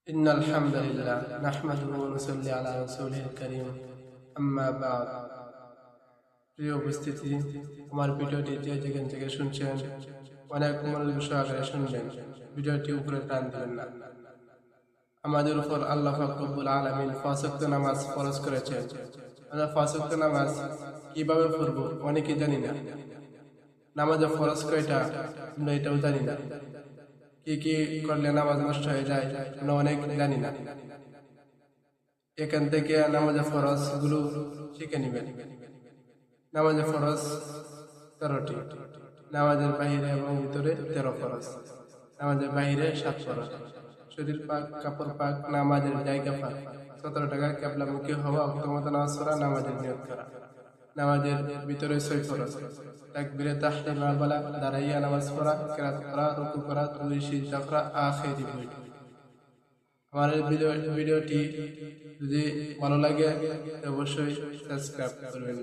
إن الحمد لله نحمده ونصلي على رسوله الكريم أما بعد প্রিয় উপস্থিতি আমার ভিডিওটি যে যেখান থেকে শুনছেন অনেক মনোযোগ সহকারে শুনবেন। ভিডিওটি উপরে টান দিবেন না। আমাদের উপর আল্লাহ পাক রব্বুল আলামিন পাঁচ ওয়াক্ত নামাজ ফরজ করেছেন। আমরা পাঁচ ওয়াক্ত নামাজ কিভাবে পড়ব অনেকেই জানি না। নামাজের ফরজ কয়টা আমরা এটাও জানি না। কি কি করলে নামাজ নষ্ট হয়ে যায় আমরা অনেক জানি না। এখান থেকে নামাজের ফরজ গুলো শিখে নিবেন। নামাজের ফরজ 13টি, নামাজের বাহিরে এবং ভিতরে 13 ফরজ, নামাজের বাহিরে 7 ফরজ, শরীর পাক, কাপড় পাক, নামাজের জায়গা পাক, 17 টাকা কিবলামুখী হওয়া, অক্তমত নামাজ পড়া, নামাজের নিয়ত করা, নামাজের ভিতরে 6 ফরজ, তাকবীরে তাহরিমা বলা, দাঁড়াইয়া নামাজ পড়া, কিরাত করা, রুকু করা, দুই সিজদা করা, আখিরি বৈঠক। আমার এই ভিডিওটি যদি ভালো লাগে অবশ্যই সাবস্ক্রাইব করবেন।